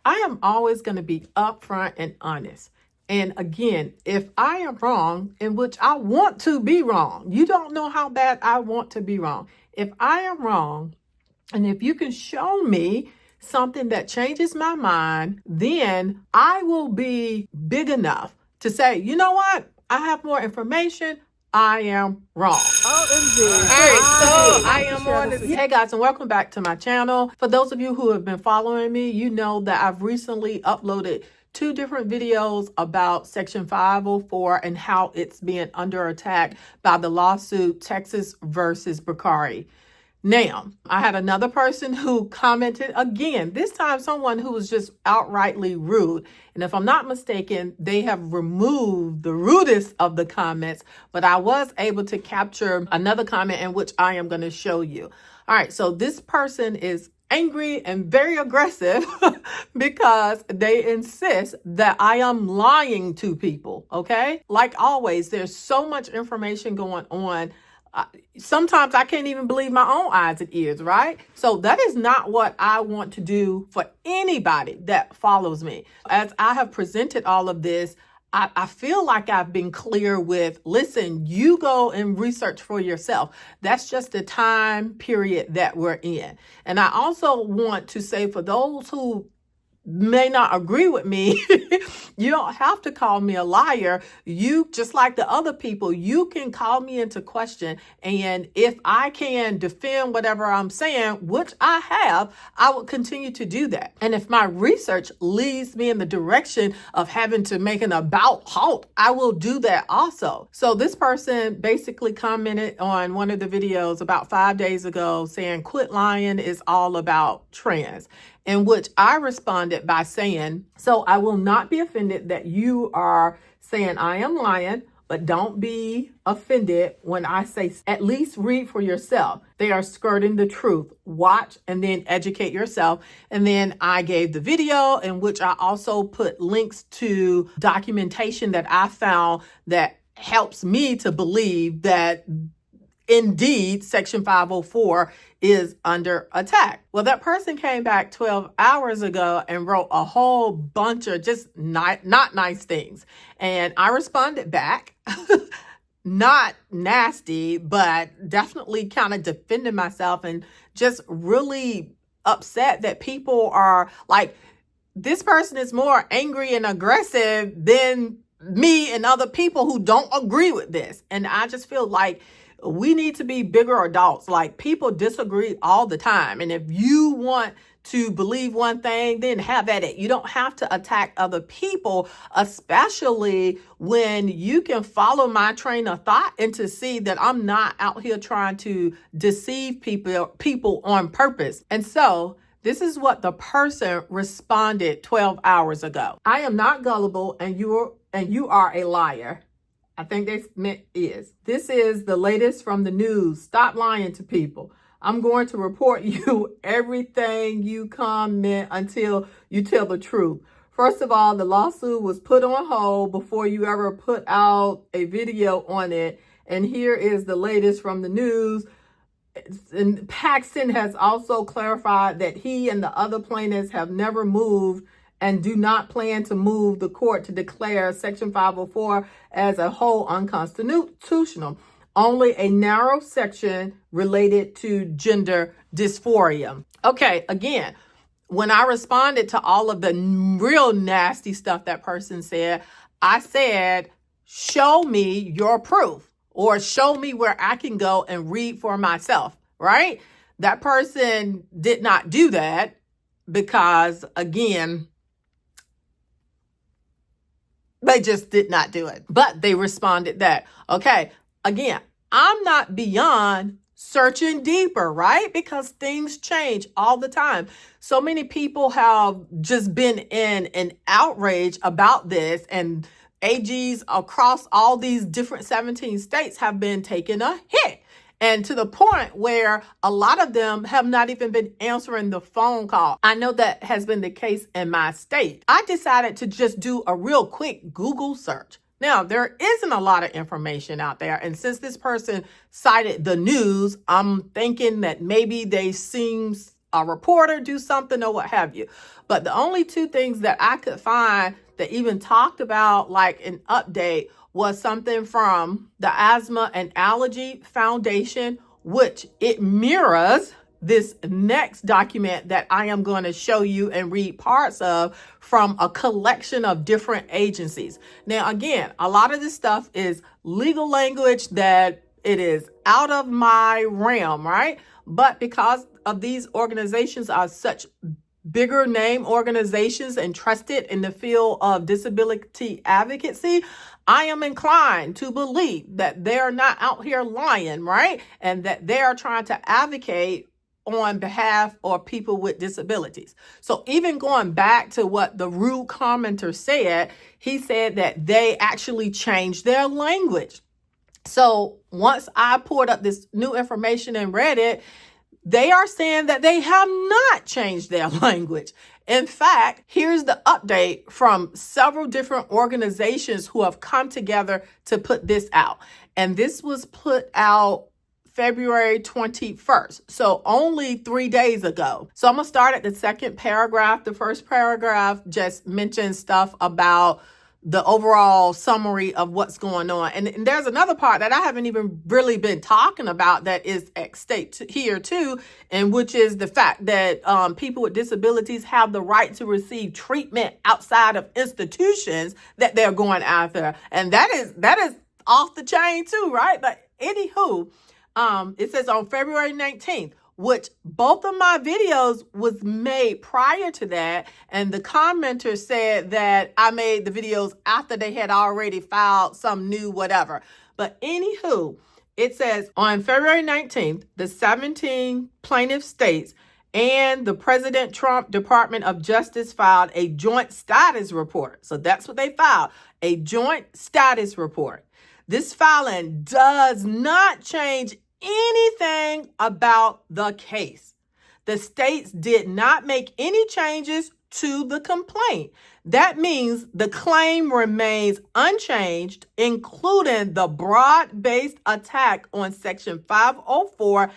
I am always going to be upfront and honest. And again, if I am wrong, in which I want to be wrong, you don't know how bad I want to be wrong. If I am wrong, and if you can show me something that changes my mind, then I will be big enough to say, you know what? I have more information. I am wrong. OMG. All right, so I am on this. Hey guys, and welcome back to my channel. For those of you who have been following me, you know that I've recently uploaded 2 different videos about Section 504 and how it's being under attack by the lawsuit Texas versus Becerra. Now, I had another person who commented again, this time someone who was just outrightly rude. And if I'm not mistaken, they have removed the rudest of the comments, but I was able to capture another comment in which I am going to show you. All right, so this person is angry and very aggressive because they insist that I am lying to people, okay? Like always, there's so much information going on. Sometimes I can't even believe my own eyes and ears, right? So that is not what I want to do for anybody that follows me. As I have presented all of this, I feel like I've been clear with, listen, you go and research for yourself. That's just the time period that we're in. And I also want to say for those who may not agree with me, you don't have to call me a liar. You, just like the other people, you can call me into question. And if I can defend whatever I'm saying, which I have, I will continue to do that. And if my research leads me in the direction of having to make an about halt, I will do that also. So this person basically commented on one of the videos about 5 days ago saying, quit lying is all about trans. In which I responded by saying, so I will not be offended that you are saying I am lying, but don't be offended when I say at least read for yourself. They are skirting the truth. Watch and then educate yourself. And then I gave the video in which I also put links to documentation that I found that helps me to believe that indeed, Section 504 is under attack. Well, that person came back 12 hours ago and wrote a whole bunch of just not nice things. And I responded back, not nasty, but definitely kind of defending myself and just really upset that people are like, this person is more angry and aggressive than me and other people who don't agree with this. And I just feel like we need to be bigger adults. Like, people disagree all the time. And if you want to believe one thing, then have at it. You don't have to attack other people, especially when you can follow my train of thought and to see that I'm not out here trying to deceive people on purpose. And so this is what the person responded 12 hours ago. I am not gullible and you are a liar. I think they meant is. This is the latest from the news. Stop lying to people. I'm going to report you everything you comment until you tell the truth. First of all, the lawsuit was put on hold before you ever put out a video on it. And here is the latest from the news. And Paxton has also clarified that he and the other plaintiffs have never moved and do not plan to move the court to declare Section 504 as a whole unconstitutional. Only a narrow section related to gender dysphoria. Okay, again, when I responded to all of the real nasty stuff that person said, I said, show me your proof or show me where I can go and read for myself, right? That person did not do that because, again, they just did not do it. But they responded that, okay, again, I'm not beyond searching deeper, right? Because things change all the time. So many people have just been in an outrage about this, and AGs across all these different 17 states have been taking a hit. And to the point where a lot of them have not even been answering the phone call. I know that has been the case in my state. I decided to just do a real quick Google search. Now, there isn't a lot of information out there. And since this person cited the news, I'm thinking that maybe they seem a reporter do something or what have you. But the only two things that I could find that even talked about like an update was something from the Asthma and Allergy Foundation, which it mirrors this next document that I am going to show you and read parts of from a collection of different agencies. Now, again, a lot of this stuff is legal language that it is out of my realm, right? But because of these organizations are such bigger name organizations and trusted in the field of disability advocacy, I am inclined to believe that they're not out here lying, right? And that they are trying to advocate on behalf of people with disabilities. So even going back to what the rude commenter said, he said that they actually changed their language. So once I pulled up this new information and read it, they are saying that they have not changed their language. In fact, here's the update from several different organizations who have come together to put this out. And this was put out February 21st, so only 3 days ago. So I'm going to start at the second paragraph. The first paragraph just mentions stuff about the overall summary of what's going on. And there's another part that I haven't even really been talking about that is at stake here too, and which is the fact that people with disabilities have the right to receive treatment outside of institutions that they're going after. And that is off the chain too, right? But anywho, it says on February 19th, which both of my videos was made prior to that. And the commenter said that I made the videos after they had already filed some new whatever. But anywho, it says on February 19th, the 17 plaintiff states and the President Trump Department of Justice filed a joint status report. So that's what they filed, a joint status report. This filing does not change anything about the case. The states did not make any changes to the complaint. That means the claim remains unchanged, including the broad-based attack on Section 504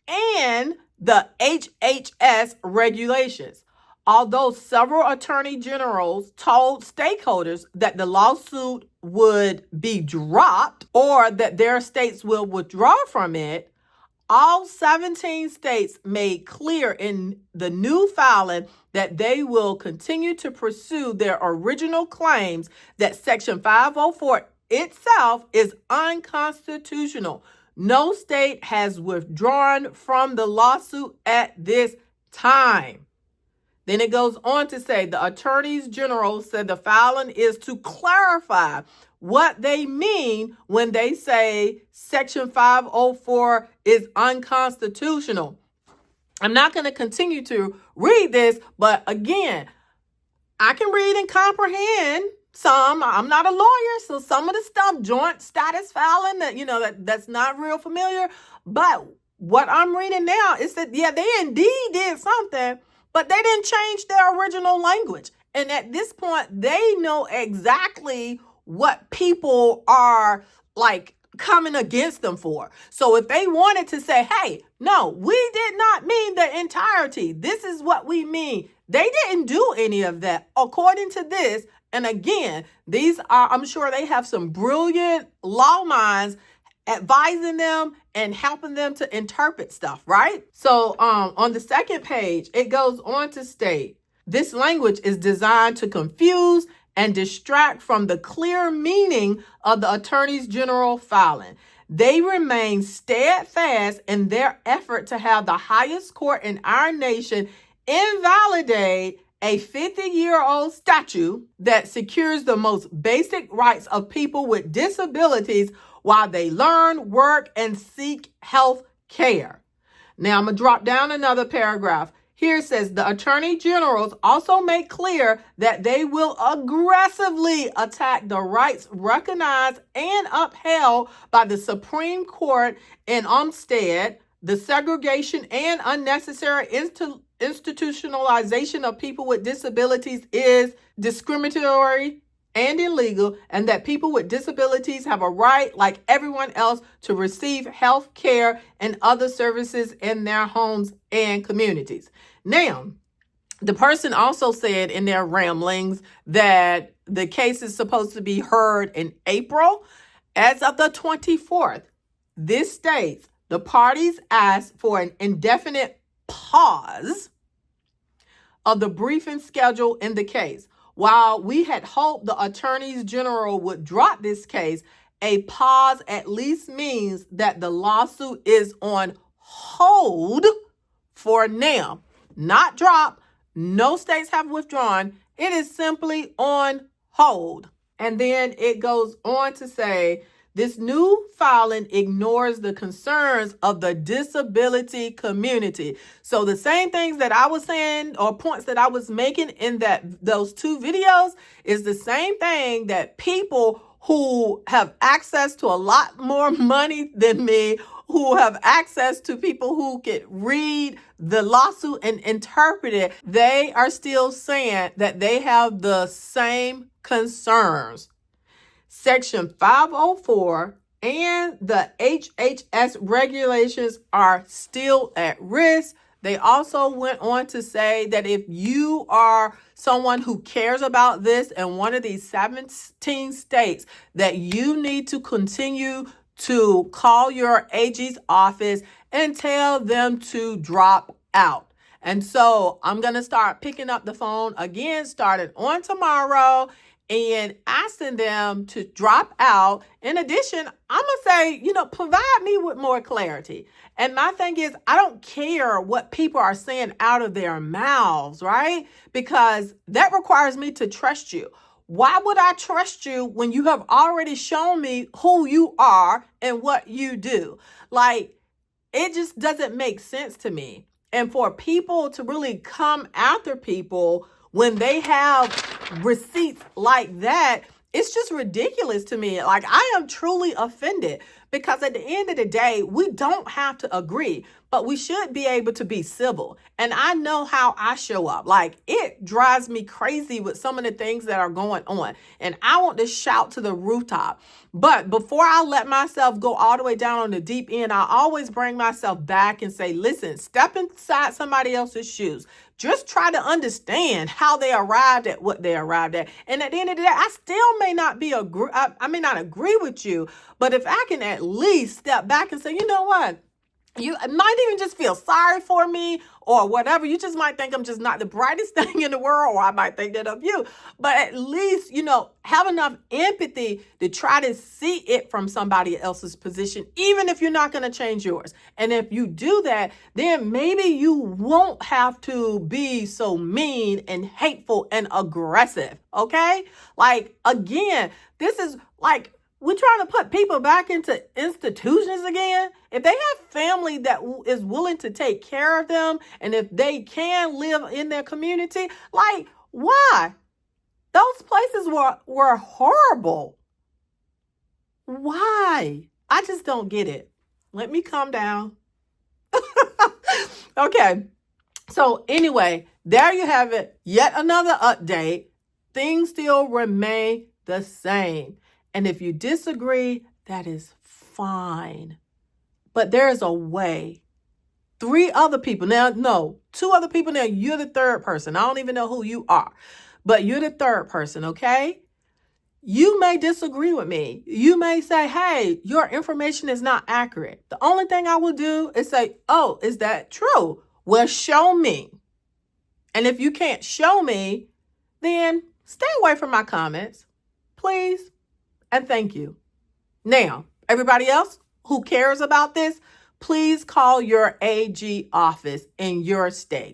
and the HHS regulations. Although several attorney generals told stakeholders that the lawsuit would be dropped or that their states will withdraw from it, all 17 states made clear in the new filing that they will continue to pursue their original claims that Section 504 itself is unconstitutional. No state has withdrawn from the lawsuit at this time. Then it goes on to say the attorneys general said the filing is to clarify what they mean when they say Section 504 is unconstitutional. I'm not going to continue to read this, but again, I can read and comprehend some. I'm not a lawyer, so some of the stuff, joint status filing, that's not real familiar. But what I'm reading now is that, yeah, they indeed did something, but they didn't change their original language. And at this point, they know exactly what people are like coming against them for. So if they wanted to say, hey, no, we did not mean the entirety. This is what we mean. They didn't do any of that according to this. And again, I'm sure they have some brilliant law minds advising them and helping them to interpret stuff, right? So on the second page, it goes on to state, this language is designed to confuse and distract from the clear meaning of the attorneys general filing. They remain steadfast in their effort to have the highest court in our nation invalidate a 50-year-old statute that secures the most basic rights of people with disabilities while they learn, work, and seek health care. Now, I'm going to drop down another paragraph. Here it says, the attorney generals also make clear that they will aggressively attack the rights recognized and upheld by the Supreme Court in Olmstead. The segregation and unnecessary institutionalization of people with disabilities is discriminatory and illegal, and that people with disabilities have a right, like everyone else, to receive health care and other services in their homes and communities. Now, the person also said in their ramblings that the case is supposed to be heard in April. As of the 24th, this states the parties asked for an indefinite pause of the briefing schedule in the case. While we had hoped the attorneys general would drop this case, a pause at least means that the lawsuit is on hold for now. Not drop. No states have withdrawn. It is simply on hold. And then it goes on to say, this new filing ignores the concerns of the disability community. So the same things that I was saying, or points that I was making in those two videos, is the same thing that people who have access to a lot more money than me, who have access to people who can read the lawsuit and interpret it, they are still saying that they have the same concerns. Section 504 and the HHS regulations are still at risk. They also went on to say that if you are someone who cares about this in one of these 17 states, that you need to continue to call your AG's office and tell them to drop out. And so I'm going to start picking up the phone again, starting on tomorrow, and asking them to drop out. In addition, I'm going to say, provide me with more clarity. And my thing is, I don't care what people are saying out of their mouths, right? Because that requires me to trust you. Why would I trust you when you have already shown me who you are and what you do? Like, it just doesn't make sense to me. And for people to really come after people when they have receipts like that, it's just ridiculous to me. Like, I am truly offended, because at the end of the day, we don't have to agree, but we should be able to be civil. And I know how I show up. Like, it drives me crazy with some of the things that are going on. And I want to shout to the rooftop. But before I let myself go all the way down on the deep end, I always bring myself back and say, listen, step inside somebody else's shoes. Just try to understand how they arrived at what they arrived at. And at the end of the day, I still may not I may not agree with you, but if I can at least step back and say, you know what? You might even just feel sorry for me or whatever. You just might think I'm just not the brightest thing in the world, or I might think that of you. But at least, have enough empathy to try to see it from somebody else's position, even if you're not going to change yours. And if you do that, then maybe you won't have to be so mean and hateful and aggressive. Okay? Like, again, this is like, we're trying to put people back into institutions again. If they have family that is willing to take care of them, and if they can live in their community, like, why? Those places were horrible. Why? I just don't get it. Let me calm down. Okay. So anyway, there you have it. Yet another update. Things still remain the same. And if you disagree, that is fine. But there is a way. 3 other people. Now, no, 2 other people. Now, you're the third person. I don't even know who you are. But you're the third person, okay? You may disagree with me. You may say, hey, your information is not accurate. The only thing I will do is say, oh, is that true? Well, show me. And if you can't show me, then stay away from my comments, please. And thank you. Now, everybody else who cares about this, please call your AG office in your state.